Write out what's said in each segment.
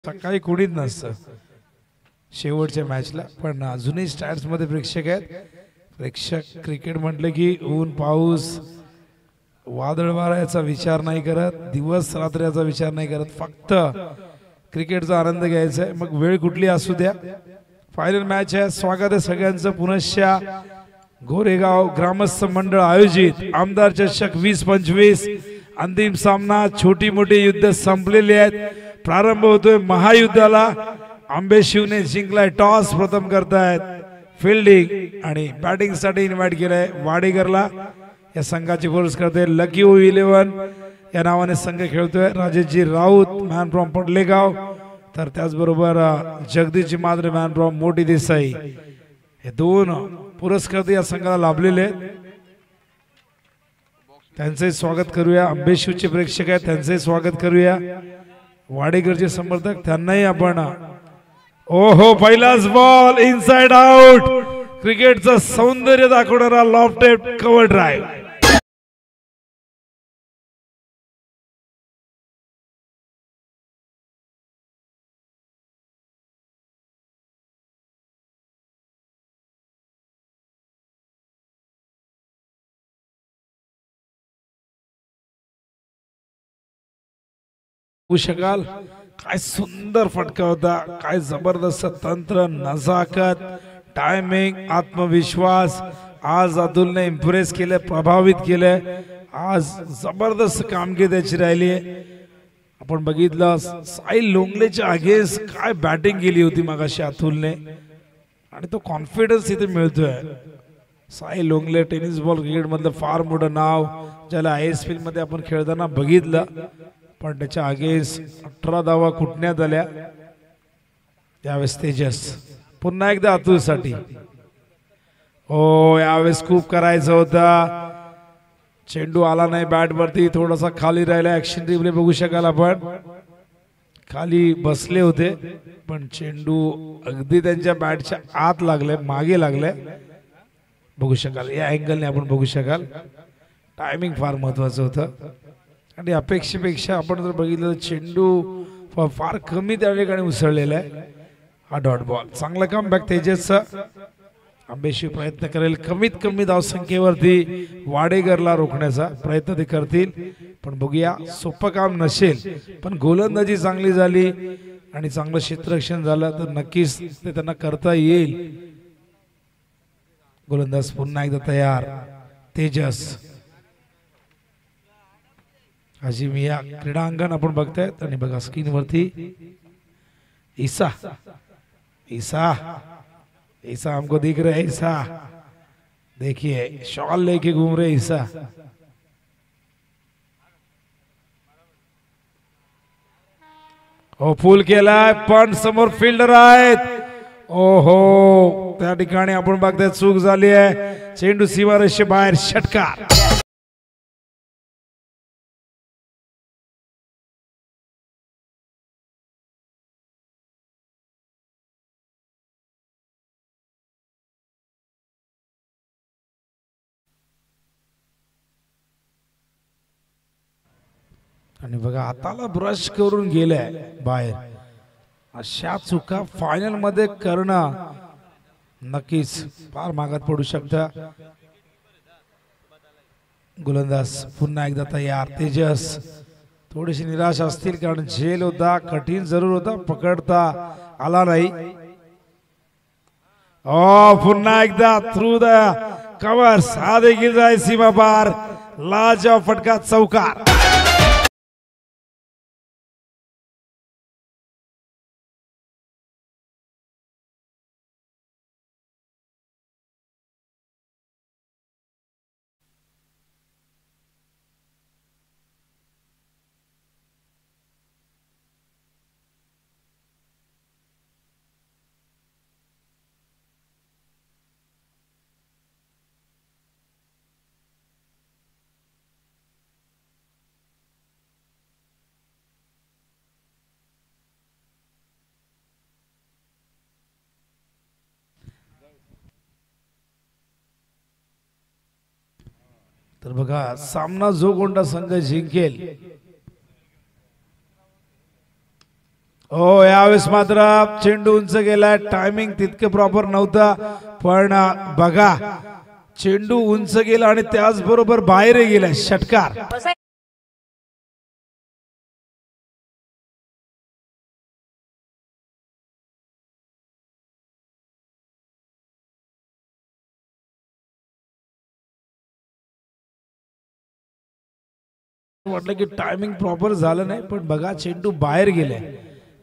सकाळी कोणीच नसतं शेवटच्या मॅचला, पण अजूनही स्टँड्स मध्ये प्रेक्षक आहेत. प्रेक्षक क्रिकेट म्हटलं की ऊन पाऊस वादळ वाऱ्याचा विचार नाही करत, दिवस रात्रीचा विचार नाही करत, फक्त क्रिकेटचा आनंद घ्यायचा आहे. मग वेळ कुठली असू द्या. फायनल मॅच आहे. स्वागत आहे सगळ्यांचं पुनश्च गोरेगाव ग्रामस्थ मंडळ आयोजित आमदार चषक 2025 अंतिम सामना. छोटी मोठी युद्ध संपलेली आहेत. प्रारंभ होतोय महायुद्धाला. आंबे शिवने जिंकलाय टॉस. प्रथम करतायत फिल्डिंग आणि बॅटिंग साठी इन्व्हाइट केलंय वाडेकरला. या संघाचे पुरस्कार लकी 11 या नावाने संघ खेळतोय. राजेशजी राऊत मॅन फ्रॉम पडलेगाव, तर त्याचबरोबर जगदीशजी माद्रे मॅन फ्रॉम मोठी देसाई, हे दोन पुरस्कार या संघाला लाभलेले आहेत. त्यांचे स्वागत करूया. आंबेशिवचे प्रेक्षक आहेत त्यांचे स्वागत करूया. वाडेकरचे समर्थक त्यांनाही आपण. ओहो, पहिलाच बॉल इनसाइड आउट. क्रिकेटचं सौंदर्य दाखवणारा लॉफ्टेड कव्हर ड्राइव्ह. शकाल काय सुंदर फटका होता, काय जबरदस्त तंत्र, नजाकत, टायमिंग, आत्मविश्वास. आज अतुलने इम्प्रेस केले, प्रभावित केले. आज जबरदस्त कामगिरी त्याची राहिली आहे. आपण बघितलं साहिल लोंगलेच्या अगेन्स्ट काय बॅटिंग केली होती मगाशी अतुलने, आणि तो कॉन्फिडन्स इथे मिळतोय. साहिल लोंगले टेनिस बॉल क्रिकेट मधलं फार मोठं नाव, ज्याला ISPL मध्ये आपण खेळताना बघितलं, पण त्याच्या अगेन्स्ट 18 धावा कुटण्यात आल्या. यावेळेस तेजस पुन्हा एकदा अतुलसाठी. हो, यावेळेस खूप करायचं होता. चेंडू आला नाही बॅट वरती, थोडासा खाली राहिला. ऍक्शन रिप्ले बघू शकाल आपण. खाली बसले होते पण चेंडू अगदी त्यांच्या बॅटच्या आत लागले, मागे लागले. बघू शकाल या अँगलने आपण बघू शकाल. टायमिंग फार महत्वाचं होतं आणि अपेक्षेपेक्षा आपण जर बघितलं चेंडू फार कमी त्या ठिकाणी उसळलेला आहे. हा डॉट बॉल. चांगला कमबॅक तेजसचा. आंबेशिव प्रयत्न करेल कमीत कमी धावसंख्येवरती वाडेकरला रोखण्याचा प्रयत्न ते करतील, पण बघूया. सोपं काम नसेल, पण गोलंदाजी चांगली झाली आणि चांगलं क्षेत्ररक्षण झालं तर नक्कीच ते त्यांना करता येईल. गोलंदाज पुन्हा एकदा तयार. तेजस. अजिमिया क्रीडांगण आपण बघतायत आणि बघा स्क्रीनवरती ईसा. ईसा ईसा हमको दिख रहा है. ईसा देखिए शॉल लेके घूम रहे ईसा. हो, फुल केलाय पण समोर फिल्डर आहेत. ओहो, त्या ठिकाणी आपण बघताय चूक झाली आहे. चेंडू सीमारेषे बाहेर. षटकार. आणि बघा हाताला ब्रश करून गेलाय बाहेर. अशा चुका फायनल मध्ये करणं नक्कीच फार मागात पडू शकतं. गोलंदाज पुन्हा एकदा तयार. तेजस थोडीशी निराश असतील कारण झेल होता, कठीण जरूर होता, पकडता आला नाही. पुन्हा एकदा थ्रू द कव्हर. हा देखील जाय सीमा पार. लाजवाब फटका. चौकार. तर बघा सामना जो कोणता संघ जिंकेल हो यावेळेस मात्र चेंडू उंच गेलाय, टायमिंग तितके प्रॉपर नव्हता, पण बघा चेंडू उंच गेला आणि त्याचबरोबर बाहेर गेलाय, षटकार. वाटलं की टायमिंग प्रॉपर झालं नाही, पण बघा चेंडू बाहेर गेले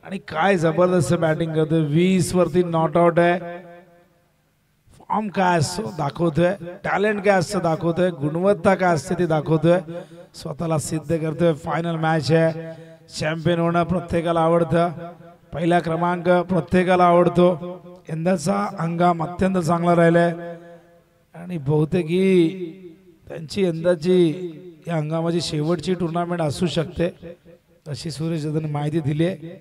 आणि काय जबरदस्त बॅटिंग करतोय. 20 वरती नॉट आउट आहे. फॉर्म काय असतो दाखवतोय, टॅलेंट काय असतं दाखवतोय, गुणवत्ता काय असते ते दाखवतोय, स्वतःला सिद्ध करतोय. फायनल मॅच आहे, चॅम्पियन होणं प्रत्येकाला आवडतं, पहिला क्रमांक प्रत्येकाला आवडतो. यंदाचा हंगाम अत्यंत चांगला राहिलाय आणि बहुतेक ही त्यांची यंदाची या हंगामाची शेवटची टुर्नामेंट असू शकते अशी सुरेश दादांनी माहिती दिली आहे.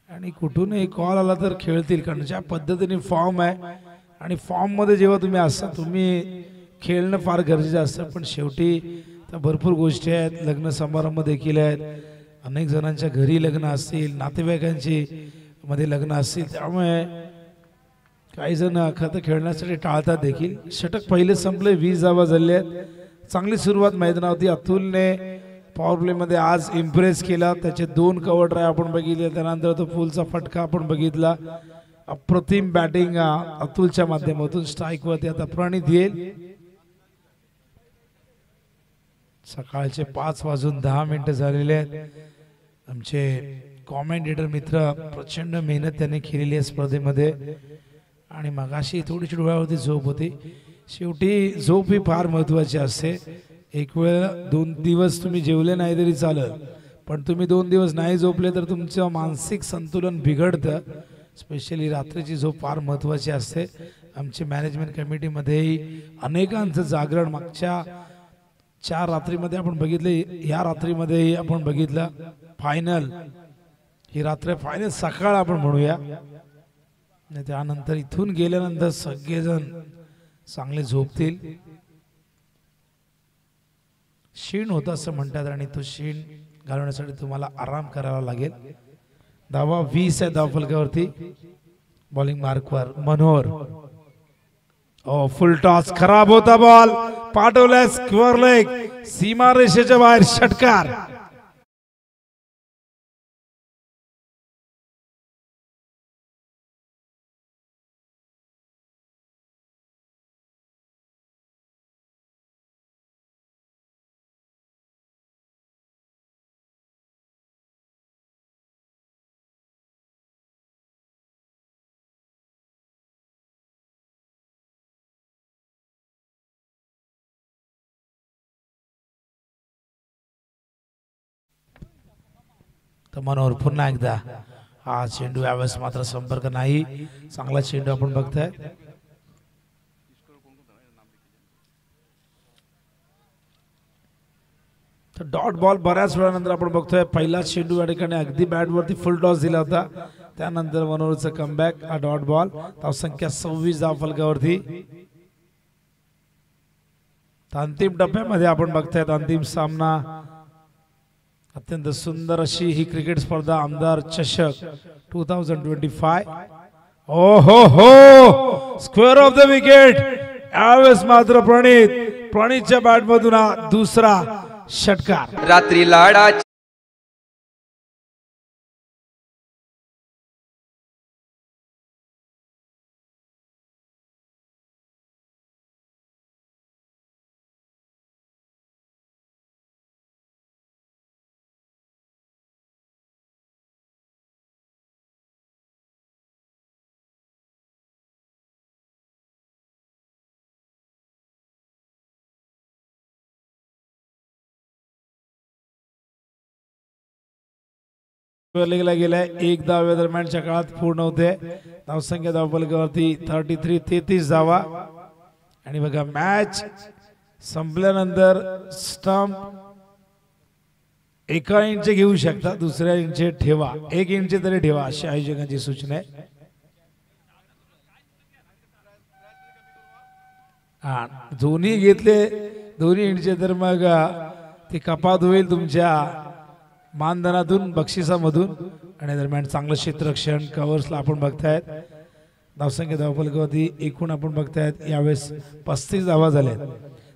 आणि कुठूनही कॉल आला तर खेळतील, कारण ज्या पद्धतीने फॉर्म आहे आणि फॉर्म मध्ये जेव्हा तुम्ही असता तुम्ही खेळणं फार गरजेचं असतं. पण शेवटी भरपूर गोष्टी आहेत, लग्न समारंभ देखील आहेत, अनेक जणांच्या घरी लग्न असतील, नातेवाईकांची मध्ये लग्न असतील, त्यामुळे काही जण खरं खेळण्यासाठी टाळतात देखील. षटक पहिले संपले, 20 धावा झाले आहेत. चांगली सुरुवात मैदानावरती अतुलने पॉवर प्ले मध्ये आज इम्प्रेस केला. त्याचे 2 कव्हर ड्राईव्ह आपण बघितले, त्यानंतर तो फुलचा फटका आपण बघितला. अप्रतिम बॅटिंग अतुलच्या माध्यमातून. स्ट्राईक वरती आता प्रणित येईल. सकाळचे 5:10 झालेले आहेत. आमचे कॉमेंटेटर मित्र प्रचंड मेहनत त्यांनी केलेली आहे स्पर्धेमध्ये आणि मगाशी थोडीशी डोळ्यावरती झोप होती. शेवटी झोप ही फार महत्वाची असते. एक वेळ 2 दिवस तुम्ही जेवले नाही तरी चालेल, पण तुम्ही 2 दिवस नाही झोपले तर तुमचं मानसिक संतुलन बिघडतं. स्पेशली रात्रीची झोप फार महत्वाची असते. आमची मॅनेजमेंट कमिटीमध्येही अनेकांचं जागरण मागच्या 4 रात्रीमध्ये आपण बघितले, या रात्रीमध्येही आपण बघितलं. फायनल ही रात्र फायनल सकाळ आपण म्हणूया, त्यानंतर इथून गेल्यानंतर सगळेजण चांगले झोपतील. शीण होता असं म्हणतात आणि तो शीण घालवण्यासाठी तुम्हाला आराम करावा लागेल. धावा 20 आहे धावफलकावरती. बॉलिंग मार्कवर मनोहर. ओ फुल टॉस, खराब होता बॉल, पाठवलाय स्क्वेअर लेग, सीमा रेषेच्या बाहेर, षटकार. तर मनोहर पुन्हा एकदा. हा चेंडू यावेळेस मात्र संपर्क नाही. चांगला चेंडू आपण बघताय. तर डॉट बॉल बऱ्याच वेळानंतर आपण बघतोय. पहिला चेंडू या ठिकाणी अगदी बॅट वरती फुल टॉस दिला होता, त्यानंतर मनोहरचा कमबॅक. हा डॉट बॉल. धावसंख्या 26 धावफलकावरती. अंतिम टप्प्यामध्ये आपण बघतायत अंतिम सामना. अत्यंत सुंदर अशी ही क्रिकेट स्पर्धा आमदार चषक 2025. ओ हो स्क्वेअर ऑफ द विकेट. यावेळेस मात्र प्रणितच्या बॅट मधून दुसरा षटकार. रात्री लाडा गेलाय. 1 धावे दरम्यानच्या काळात पूर्ण होते. धावसंख्या धावफलकावरती 33 धावा. आणि बघा मॅच संपल्यानंतर स्टंप 1 इंच घेऊ शकता, दुसऱ्या इंच ठेवा, 1 इंच तरी ठेवा अशी आयोजकांची सूचना आहे. हा दोन्ही घेतले 2 इंच तर मग ती कपात होईल तुमच्या मानधनातून बक्षिसामधून आणि दरम्यान चांगलं क्षेत्ररक्षण कव्हर्सला आपण बघतायत. धावसंख्या धावफलकावरती एकूण आपण बघतायत यावेळेस 35 धावा झाल्या.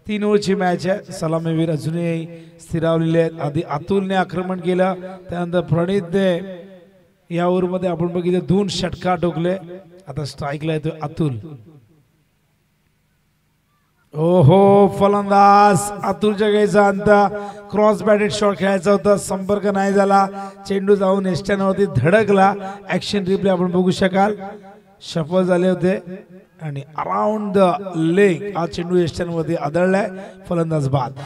3 ओव्हरची मॅच आहे. सलामीवीर अजूनही स्थिरावलेले आहेत. आधी अतुलने आक्रमण केलं, त्यानंतर प्रणितने या ओव्हरमध्ये आपण बघितलं 2 षटकार ठोकले. आता स्ट्राईकला येतोय अतुल. ओहो फलंदाज अतुलच्या घ्यायचा अंत. क्रॉस बॅटेड शॉट खेळायचा होता, संपर्क नाही झाला. चेंडू जाऊन एस्टॅनवरती धडकला. ऍक्शन रिप्ले आपण बघू शकाल. सफल झाले होते आणि अराउंड द लेग हा चेंडू एस्टॅनवरती आदळलाय. फलंदाज बाद.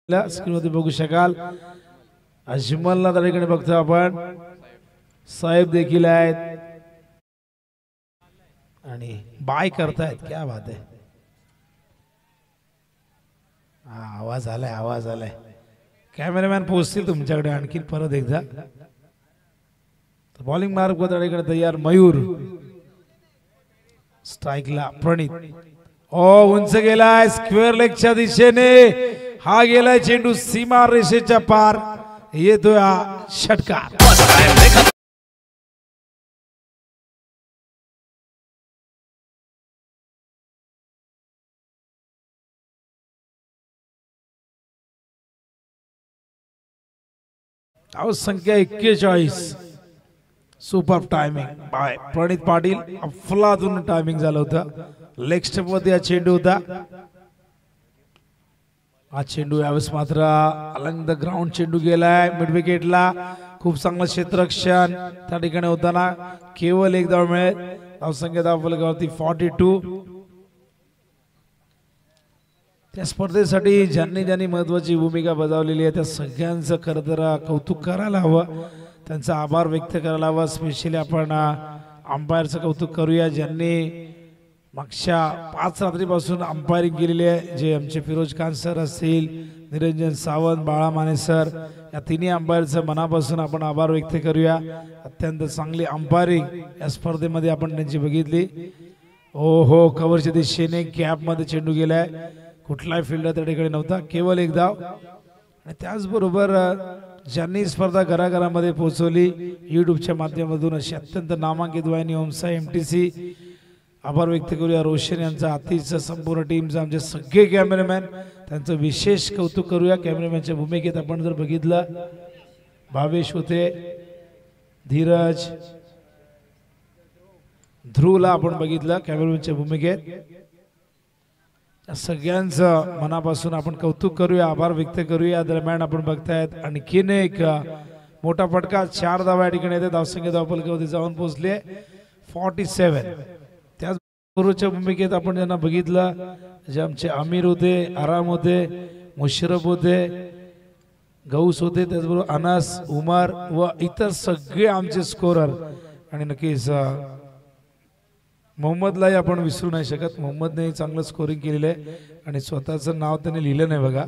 स्क्रीनवरती बघू शकाल. अजमलला त्या ठिकाणी बघतो आपण. साहेब देखील आहेत आणि बाय करतायत. क्या बात आहे. आवाज आलाय, आवाज आलाय. कॅमेरामॅन पोहोचतील तुमच्याकडे आणखी परत एकदा. बॉलिंग मार्क त्या ठिकाणी तयार मयूर. स्ट्राईकला प्रणित. उंच गेलाय स्क्वेअर लेगच्या दिशेने. हा गेलाय चेंडू सीमा रेषेच्या पार. येतोय हा षटकार. संख्या 41. सुपर टायमिंग बाय प्रणित पाटील. अफलातून टायमिंग झालं होतं. लेग स्टेप मध्ये हा चेंडू होता. हा चेंडू यावेळेस मात्र अलंग द ग्राउंड चेंडू गेलाय मिड विकेटला. खूप चांगलं क्षेत्ररक्षण त्या ठिकाणी होताना केवळ 1 धाव मिळेल. धावसंख्या धावफलकावरती 42. त्या स्पर्धेसाठी ज्यांनी महत्वाची भूमिका बजावलेली आहे त्या सगळ्यांचं खरं तर कौतुक करायला हवं. त्यांचा आभार व्यक्त करायला हवा. स्पेशली आपण अंपायरचं कौतुक करूया ज्यांनी मागच्या 5 रात्रीपासून अंपायरिंग केलेली आहे. जे आमचे फिरोज खान सर असतील, निरंजन सावंत, बाळा माने सर, या तिन्ही अंपायरचं मनापासून आपण आभार व्यक्त करूया. अत्यंत चांगली अंपायरिंग या स्पर्धेमध्ये आपण त्यांची बघितली. हो कव्हरच्या दिशेने गॅप मध्ये चेंडू गेलाय. कुठलाही फिल्डर त्या ठिकाणी नव्हता. केवळ 1 धाव. आणि त्याचबरोबर ज्यांनी स्पर्धा घराघरामध्ये पोहोचवली युट्यूबच्या माध्यमातून अशी अत्यंत नामांकित वाहिनी ओमसा MTC. आभार व्यक्त करूया रोशन यांचा, आतिशचा, संपूर्ण टीमचा, आमचे सगळे कॅमेरामॅन त्यांचं विशेष कौतुक करूया. कॅमेरामॅनच्या भूमिकेत आपण जर बघितलं भावेश होते, धीरज, ध्रुवला आपण बघितलं कॅमेरामॅनच्या भूमिकेत. सगळ्यांचं मनापासून आपण कौतुक करूया, आभार व्यक्त करूया. दरम्यान आपण बघतायत आणखीन एक मोठा फटका. 4 धावा या ठिकाणी येते. धावसंख्या धावफलकावरती जाऊन पोहोचले 47. त्याचबरोबरच्या भूमिकेत आपण ज्यांना बघितलं जे आमचे आमिर होते, आराम होते, मुशरफ होते, गौस होते, त्याचबरोबर अनस, उमर व इतर सगळे आमचे स्कोरर. आणि नक्कीच मोहम्मदलाही आपण विसरू नाही शकत. मोहम्मदने चांगलं स्कोरिंग केलेलं आहे आणि स्वतःचं नाव त्याने लिहिलं नाही बघा.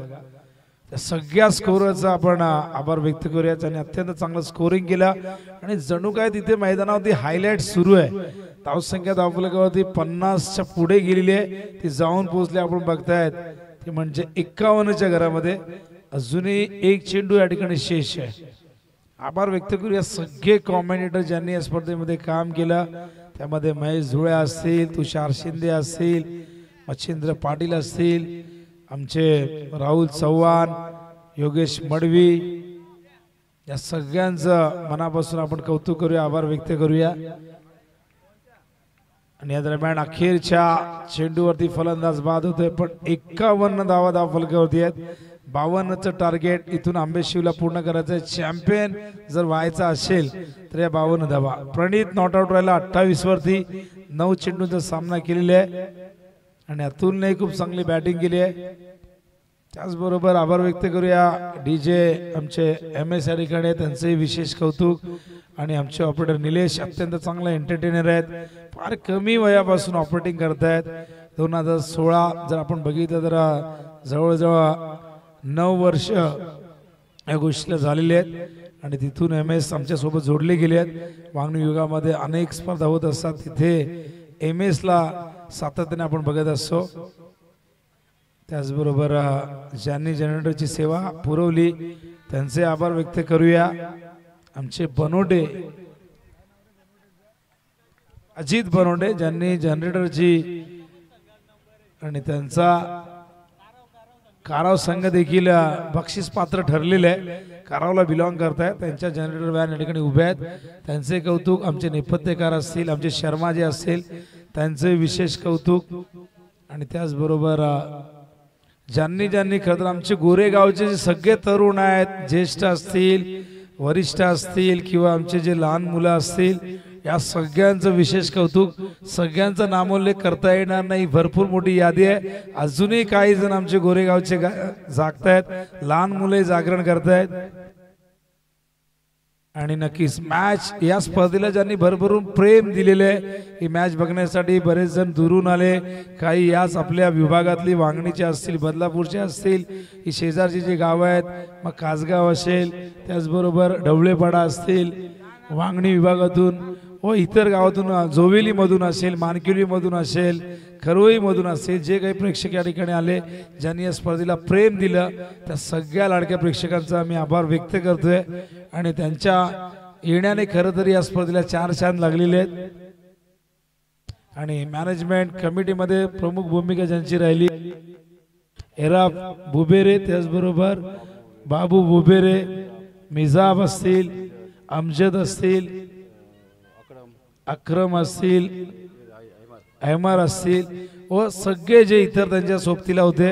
त्या सगळ्या स्कोररचा आपण आभार व्यक्त करूया. त्याने अत्यंत चांगलं स्कोरिंग केलं आणि जणू काय तिथे मैदानावरती हायलाइट सुरू आहे. धावसंख्या धावफलकावरती 50च्या पुढे गेलेली आहे. ती जाऊन पोहोचले आपण बघतायत. ते म्हणजे 51च्या घरामध्ये अजूनही 1 चेंडू या ठिकाणी शेष आहे. आभार व्यक्त करूया सगळे कॉमेंटेटर ज्यांनी या स्पर्धेमध्ये काम केलं. त्यामध्ये महेश धुळे असतील, तुषार शिंदे असतील, मच्छिंद्र पाटील असतील, आमचे राहुल चव्हाण, योगेश मडवी, या सगळ्यांचं मनापासून आपण कौतुक करूया, आभार व्यक्त करूया। आणि या दरम्यान अखेरच्या चेंडूवरती फलंदाज बाद होतोय, पण 51 धावा धावफलकावरती आहेत। 52चं टार्गेट इथून आंबेशिवला पूर्ण करायचं। चॅम्पियन जर व्हायचा असेल तर या 52 धावा। प्रणित नॉट आउट राहिला 28 वरती, 9 चेंडूंचा सामना केलेला आहे आणि अतुलने खूप चांगली बॅटिंग केली आहे। त्याचबरोबर आभार व्यक्त करूया डीजे आमचे MS या ठिकाणी, त्यांचे विशेष कौतुक। आणि आमचे ऑपरेटर निलेश अत्यंत चांगला एंटरटेनर आहेत, फार कमी वयापासून ऑपरेटिंग करतायत। 2016 जर आपण बघितलं तर जवळजवळ 9 वर्ष या गोष्टीला झालेले आहेत आणि तिथून MS आमच्या सोबत जोडले गेले आहेत। वांगणी युगामध्ये अनेक स्पर्धा होत असतात, तिथे MS ला सातत्याने आपण बघत असतो। त्याचबरोबर ज्यांनी जनरेटरची सेवा पुरवली त्यांचे आभार व्यक्त करूया। आमचे बनोडे, अजित बनोडे, ज्यांनी जनरेटरची आणि त्यांचा काराव संघ देखील बक्षीस पात्र ठरलेले आहे, कारावला बिलॉंग करतायत, त्यांच्या जनरेटर व्हॅन या ठिकाणी उभे आहेत, त्यांचे कौतुक। आमचे नेपथ्यकार असतील, आमचे शर्मा जे असतील, त्यांचे विशेष कौतुक। आणि त्याचबरोबर ज्यांनी ज्यांनी खरं तर आमचे गोरेगावचे जे सगळे तरुण आहेत, ज्येष्ठ असतील, वरिष्ठ असतील किंवा आमचे जे लहान मुलं असतील, या सगळ्यांचं विशेष कौतुक। सगळ्यांचा नामोल्लेख करता येणार नाही, भरपूर मोठी यादी आहे। अजूनही काही जण आमचे गोरेगावचे जागतायत, लहान मुले जागरण करतायत। आणि नक्कीच मॅच या स्पर्धेला ज्यांनी भरभरून प्रेम दिलेले आहे, ही मॅच बघण्यासाठी बरेच जण दुरून आले। काही याच आपल्या विभागातली वांगणीचे असतील, बदलापूरचे असतील, ही शेजारची जी गावं आहेत, मग कासगाव असेल, त्याचबरोबर ढवळेपाडा असतील, वांगणी विभागातून व इतर गावातून, जोवेलीमधून असेल, मानकिवलीमधून असेल, खरोईमधून असेल, जे काही प्रेक्षक या ठिकाणी आले, ज्यांनी या स्पर्धेला प्रेम दिलं, त्या सगळ्या लाडक्या प्रेक्षकांचा मी आभार व्यक्त करतोय। आणि त्यांच्या येण्याने खरं तर या स्पर्धेला 4 चांद लागलेले आहेत। आणि मॅनेजमेंट कमिटीमध्ये प्रमुख भूमिका ज्यांची राहिली, एरा बुबेरे, त्याचबरोबर बाबू बुबेरे, मिजाब असतील, अमजद असतील, अक्रम असतील, अहमर असतील व सगळे जे इतर त्यांच्या सोबतीला होते,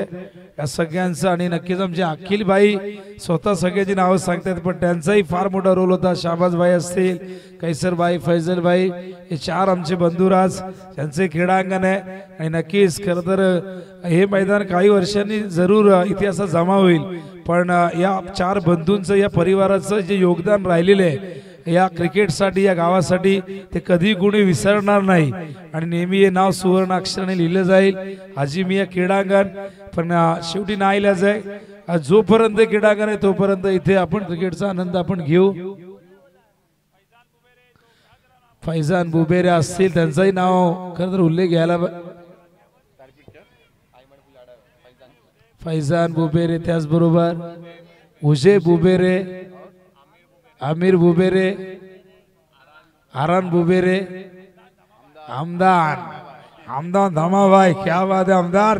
या सगळ्यांचं। आणि नक्कीच आमचे अखिल भाई स्वतः सगळ्याची नावं सांगतात, पण त्यांचाही फार मोठा रोल होता। शाहबाज भाई असतील, कैसर भाई, फैजल भाई, हे 4 आमचे बंधुराज, त्यांचे क्रीडांगण आहे। आणि नक्कीच खरं तर हे मैदान काही वर्षांनी जरूर इतिहासात जमा होईल, पण या 4 बंधूंचं, या परिवाराचं जे योगदान राहिलेलं आहे या क्रिकेटसाठी, या गावासाठी, ते कधी कोणी विसरणार नाही आणि नेहमी हे नाव सुवर्ण अक्षराने लिहिलं जाईल। हाजी मिया क्रीडांगण, पण शेवटी नाईलाज आहे, जोपर्यंत क्रीडांगण आहे तोपर्यंत इथे आपण क्रिकेटचा आनंद आपण घेऊ। फैजान बुबेरे असतील, त्यांचंही नाव खरं तर उल्लेख घ्यायला, फैजान बुबेरे, त्याचबरोबर उजे बुबेरे, आमिर बुबेरे, आरान बुबेरे, हमदान, हमदान धमा भाई, क्या बात है हमदान।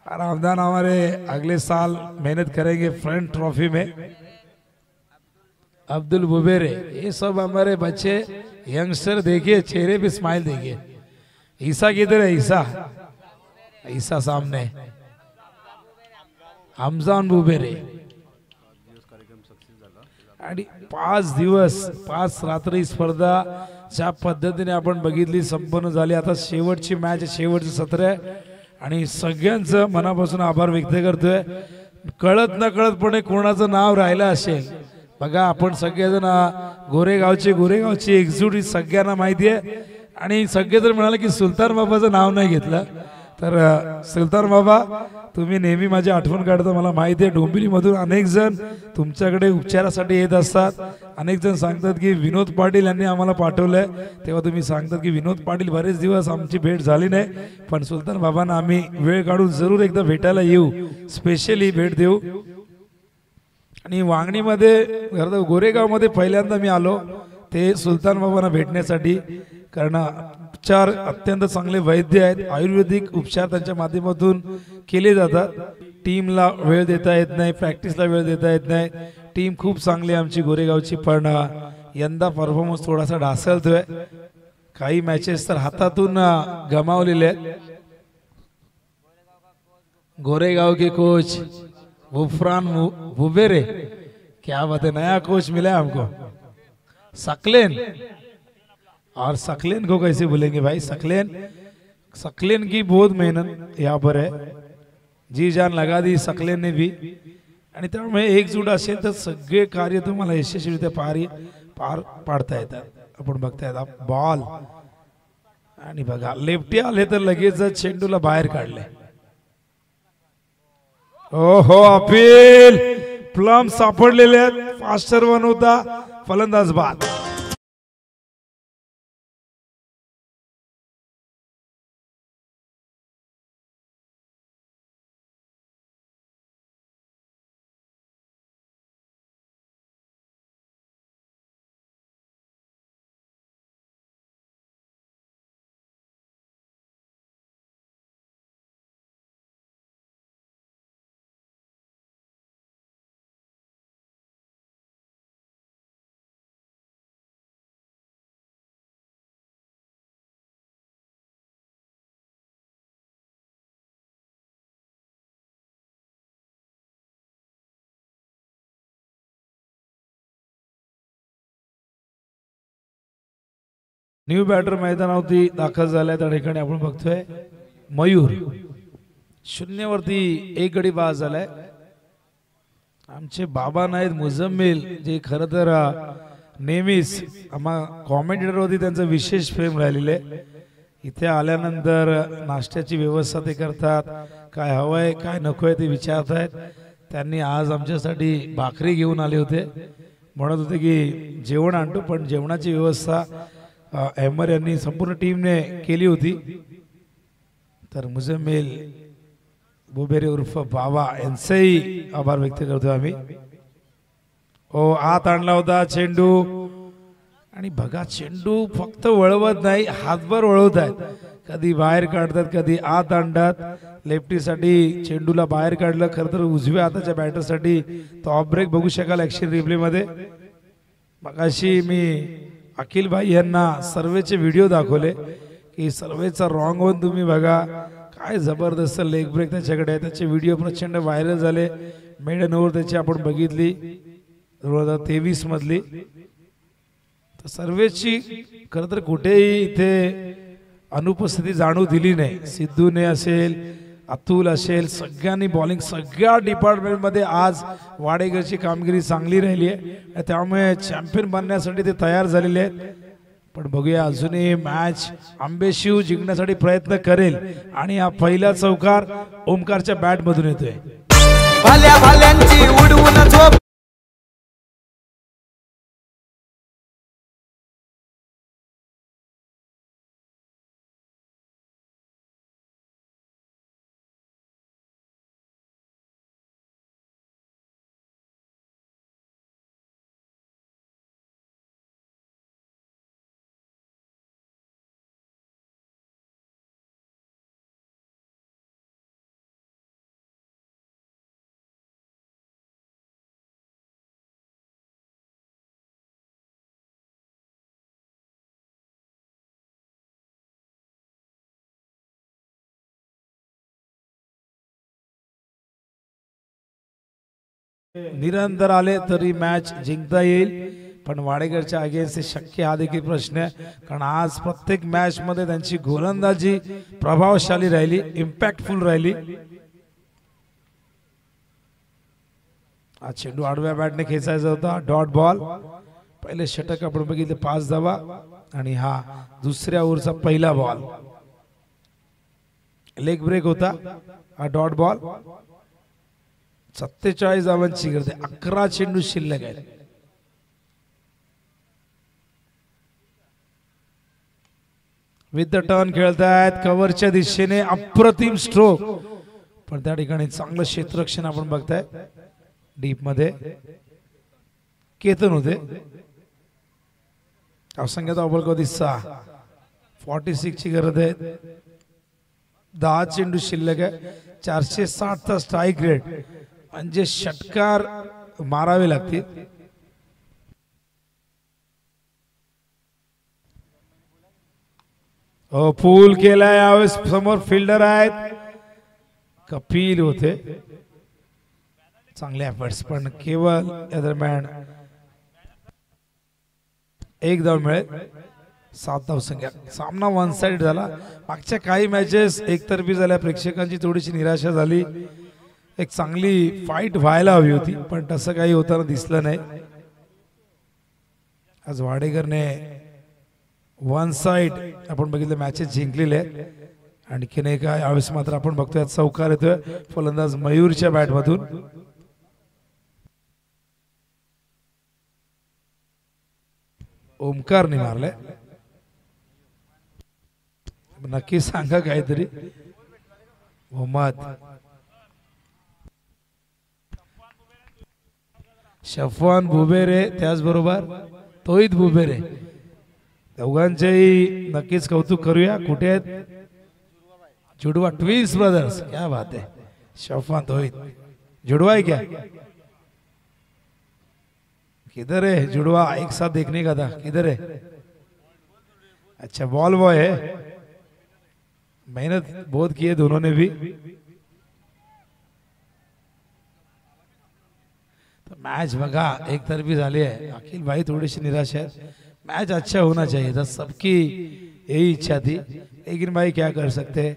और हमदान हमारे अगले साल मेहनत करेंगे फ्रंट ट्रॉफी में। अब्दुल बुबेरे, ये सब हमारे बच्चे यंगस्टर, देखिए चेहरे पे स्माइल देखिए। ईसा किधर है? ईसा, ईसा सामने। हमजान बुबेरे, आणि 5 दिवस 5 रात्री स्पर्धा ज्या पद्धतीने आपण बघितली संपन्न झाली। आता शेवटची मॅच, शेवटचं सत्र आहे आणि सगळ्यांचं मनापासून आभार व्यक्त करतोय। कळत न कळतपणे कोणाचं नाव राहिलं असेल बघा, आपण सगळेजण गोरेगावची एक्झिक्युटिव्ह सगळ्यांना माहिती आहे। आणि सगळेजण म्हणाले की सुलतान बाबाचं नाव नाही घेतलं, तर सुलतान बाबा तुम्ही नेहमी माझी आठवण काढता, मला माहिती आहे। डोंबिवलीमधून अनेक जण तुमच्याकडे उपचारासाठी येत असतात, अनेक जण सांगतात की विनोद पाटील यांनी आम्हाला पाठवलंय, तेव्हा तुम्ही सांगतात की विनोद पाटील, बरेच दिवस आमची भेट झाली नाही, पण सुलतान बाबांना आम्ही वेळ काढून जरूर एकदा भेटायला येऊ, स्पेशली भेट देऊ। आणि वांगणीमध्ये गोरेगावमध्ये पहिल्यांदा मी आलो ते सुलतान बाबांना भेटण्यासाठी, कारण उपचार अत्यंत चांगले वैद्य आहेत, आयुर्वेदिक उपचार त्यांच्या माध्यमातून केले जातात. टीमला वेळ देता येत नाही, प्रॅक्टिसला वेळ देता येत नाही. टीम खूप चांगली आमची गोरेगावची, पण यंदा परफॉर्मन्स थोडासा ढासळतोय. काही मॅचेस तर हातातून गमावलेले आहेत. गोरेगाव के कोच वुफरान वुबेरे, क्या बात है, नया कोच मिला है हमको, सकलेन. और सकलेन को कैसे भूलेंगे भाई, सकलेन की बहुत मेहनत यहाँ पर है, जी जान लगा दी सकलेन ने भी. आणि त्यामुळे एकजूट असेल तर सगळे कार्य तुम्हाला यशस्वीरित्या पार पाडता येतात. आपण बघताय बॉल आणि बघा लेफ्टी आले तर लगेच चेंडूला बाहेर काढले. ओहो, अपील प्लम सापडलेले आहेत. फास्टर वन होता, फलंदाज बाद. न्यू बॅटर मैदानावरती दाखल झालाय. त्या ठिकाणी आपण बघतोय मयूर शून्यवरती एक गडी बाद झालाय. आमचे बाबा नाहीत मुजम्मिल, जे खरं तर नेहमीच आम्हा कॉमेंटेटरवरती त्यांचं विशेष प्रेम राहिलेले. इथे आल्यानंतर नाश्त्याची व्यवस्था ते करतात, काय हवंय काय नकोय ते विचारतायत. त्यांनी आज आमच्यासाठी भाकरी घेऊन आले होते, म्हणत होते की जेवण आणतो, पण जेवणाची व्यवस्था अहमर यांनी संपूर्ण टीमने केली होती. तर मुजम्मिल बुबेरे उर्फ बाबा यांचेही आभार व्यक्त करतो आम्ही. ओ, आत आणला होता चेंडू आणि बघा चेंडू फक्त वळवत नाही, हातभर वळवत आहेत. कधी बाहेर काढतात, कधी आत आणतात. लेफ्टीसाठी चेंडूला बाहेर काढलं. खरं तर उजव्या हाताच्या बॅटरसाठी तो ऑफ ब्रेक बघू शकाल ॲक्शन रिप्ले मध्ये. मगाशी मी अखिल भाई यांना सर्वेचे व्हिडिओ दाखवले की सर्वेचा रॉंग वन तुम्ही बघा, काय जबरदस्त लेग ब्रेक त्याच्याकडे आहे. त्याचे व्हिडिओ प्रचंड व्हायरल झाले. मेडन ओव्हर त्याची आपण बघितली 2023 मधली. तर सर्वेची खरं तर कुठेही इथे अनुपस्थिती जाणू दिली नाही. सिद्धूने असेल, अतुल असेल, सगळ्यांनी बॉलिंग सगळ्या डिपार्टमेंट मध्ये आज वाडेकरची कामगिरी चांगली राहिली आहे. त्यामुळे चॅम्पियन बनण्यासाठी ते तयार झालेले आहेत. पण बघूया अजूनही मॅच आंबेशिव जिंकण्यासाठी प्रयत्न करेल. आणि हा पहिला चौकार ओमकारच्या बॅट मधून येतोय. भाल्या भाल्यांची उडवून झोप. निरंतर आले तरी मॅच जिंकता येईल, पण वाडेकरच्या अगेन्स्ट शक्य हा देखील प्रश्न आहे. कारण आज प्रत्येक मॅच मध्ये त्यांची गोलंदाजी प्रभावशाली राहिली, इम्पॅक्टफुल राहिली. आज चेंडू आडव्या बॅटने खेचायचा होता, डॉट बॉल. पहिले षटक आपण बघितले 5 धावा आणि हा दुसऱ्या ओव्हरचा पहिला बॉल. लेग ब्रेक होता हा डॉट बॉल. 47 धावांची गरज, 11 चेंडू शिल्लक आहेत. विथ द टर्न खेळतायत कव्हरच्या दिशेने, अप्रतिम स्ट्रोक. पण त्या ठिकाणी चांगलं क्षेत्ररक्षण आपण बघताय. डीप मध्ये केतन होते. अवसंख्यात अवबल को दिस्सा 46 ची गरज आहे. 10 चेंडू शिल्लक आहे. 460 चा स्ट्राईक रेट म्हणजे षटकार मारावे लागतील. हो पूल केलाय. यावेळेस समोर फिल्डर आहेत. कपिल होते. चांगले एफर्ट्स पण केवळ या दरम्यान एक धाव मिळेल. 7 धावसंख्या. सामना वन साइड झाला. मागच्या काही मॅचेस एकतर्फी झाल्या. प्रेक्षकांची थोडीशी निराशा झाली. एक चांगली फाईट व्हायला हवी होती पण तसं काही होताना दिसलं नाही. आज वाडेकरने वन साइड आपण बघितलं मॅचेस जिंकलेले आहेत. आणखीन एक यावेळेस मात्र आपण बघतोय चौकार येतोय फलंदाज मयूरच्या बॅट मधून. ओमकारने मारले. नक्की सांगा काहीतरी. मोहम्मद शफवान बुबेरे त्याचबरोबर तोहिद बुबेरे दोघांचेही नक्कीच कौतुक करूया. कुठे आहेत जुडवा ट्विन्स ब्रदर्स. क्या बात है. शफवान तोहिद जुड़वा है क्या. किधर है जुड़वा. एक साथ देखने का था. किधर है. अच्छा बॉल बॉय है. मेहनत बहुत की है दोनों ने भी. तो मैच बघा एक तरफी झाली है. अखिल भाई थोड़ी सी निराश है. मैच अच्छा होना चाहिए था. सबकी यही इच्छा थी लेकिन भाई क्या कर सकते हैं.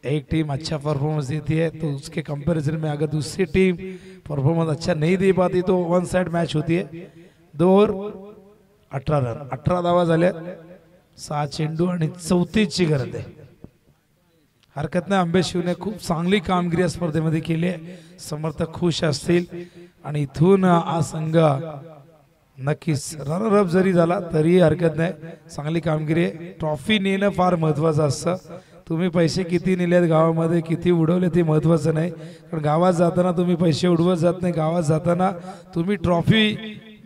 एक टीम अच्छा परफॉर्मेंस देती है तो उसके कंपैरिजन में अगर दूसरी टीम परफॉर्मेंस अच्छा नहीं दे पाती तो वन साइड मैच होती है. 2 ओव्हर 18 रन 18 धावा झाल्या. 6 चेंडू आणि 34 ची गरज आहे. हरकत नाही. अंबे शिवने खूप चांगली कामगिरी या स्पर्धेमध्ये केली आहे. समर्थक खुश असतील आणि इथून हा संघ नक्कीच रनरअप जरी झाला तरी हरकत नाही. चांगली कामगिरी आहे. ट्रॉफी नेणं फार महत्वाचं असतं. तुम्ही पैसे किती नेलेत गावामध्ये किती उडवले ते महत्वाचं नाही. कारण गावात जाताना तुम्ही पैसे उडवत जात नाही. गावात जाताना तुम्ही ट्रॉफी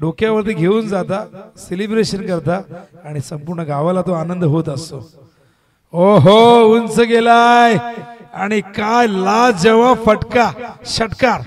डोक्यावरती घेऊन जाता सेलिब्रेशन करता आणि संपूर्ण गावाला तो आनंद होत असतो. ओहो उंच गेलाय आणि काय लाजवाब फटका षटकार.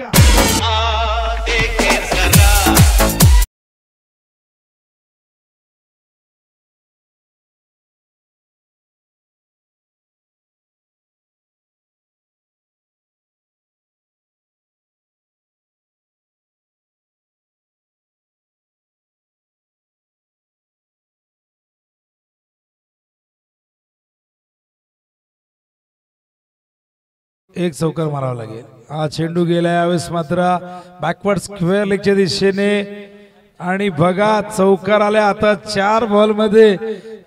एक चौकार मारावा लागेल. हा चेंडू गेला यावेळेस मात्र बॅकवर्ड स्क्वेअर लेगच्या दिशेने आणि बघा चौकार आले. आता 4 बॉल मध्ये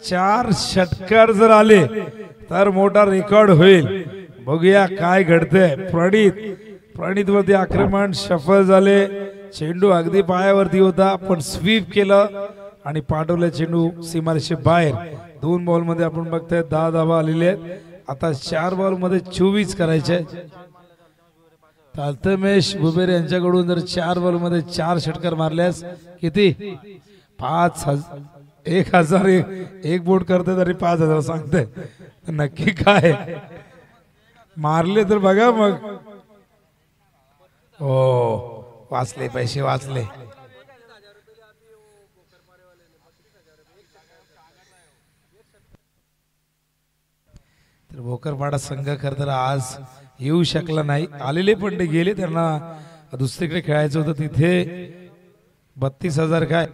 4 षटकार जर आले तर मोठा रेकॉर्ड होईल. बघूया काय घडतंय. प्रणित वरती आक्रमण सफल झाले. चेंडू अगदी पायावरती होता पण स्वीप केलं आणि पाठवले चेंडू सीमारेषे बाहेर. 2 बॉल मध्ये आपण बघतोय 10 धावा आलेले आहेत. आता 4 बॉल मध्ये 24 करायचे. तालतमेश बुबेरे यांच्याकडून जर 4 बॉल मध्ये 4 षटकार मारल्यास किती 1000 एक बोट करते तरी 5000 सांगते. नक्की काय मारले तर बघा मग. हो वाचले पैसे वाचले. तर भोकरपाडा संघ खरं तर आज येऊ शकला नाही. आलेले पण ते गेले. त्यांना दुसरीकडे खेळायचं होतं. तिथे 32,000 काय.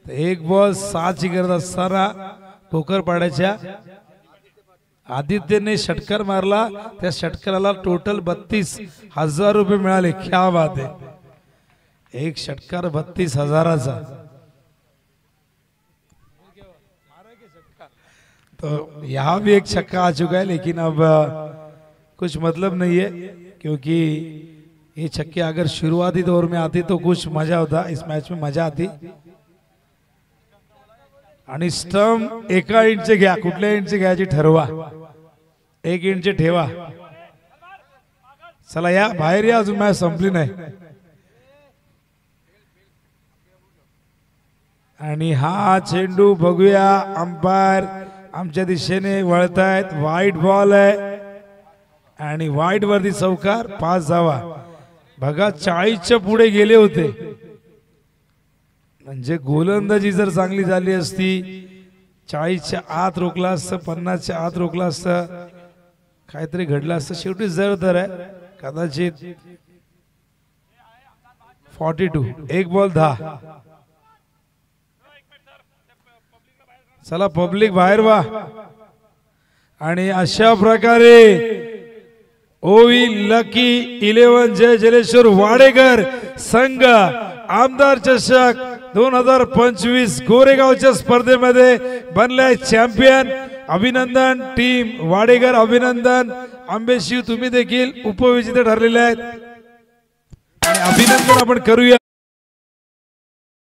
एक बॉल 6 ची गरज असताना भोकरपाड्याच्या आदित्यने षटकार मारला. त्या षटकाराला टोटल 32,000 रुपये मिळाले. क्या बात है. एक षटकार 32,000चा. तो यहाँ भी एक छक्का आ चुका है लेकिन अब कुछ मतलब नहीं है क्योंकि ये छक्के अगर शुरुआती दौर में आती तो कुछ मजा होता. इस मैच में मजा आती. आणि स्टंप एका इंच घ्या. कुठल्या इंच घ्यायची ठरवा. 1 इंच ठेवा. चला या बाहेर या. अजून मॅच संपली नाही. आणि हा चेंडू बघूया अंपायर आमच्या दिशेने वळतायत वाईट बॉल आहे आणि वाईट वरती चौकार 5 धावा बघा 40च्या पुढे गेले होते म्हणजे गोलंदाजी जर चांगली झाली असती 40च्या आत रोखला असतं 50च्या आत रोखला असतं काहीतरी घडलं असतं शेवटी जर तर आहे कदाचित 42 एक बॉल 10 चला पब्लिक बाहेर वा आणि अशा प्रकारे ओवी लकी 11 जय जलेश्वर वाडेकर संघ आमदार चषक 2025 गोरेगावच्या स्पर्धेमध्ये बनलाय चॅम्पियन अभिनंदन टीम वाडेकर अभिनंदन आंबेशिव तुम्ही देखील उपविजेते ठरलेले आहेत आणि अभिनंदन आपण करूया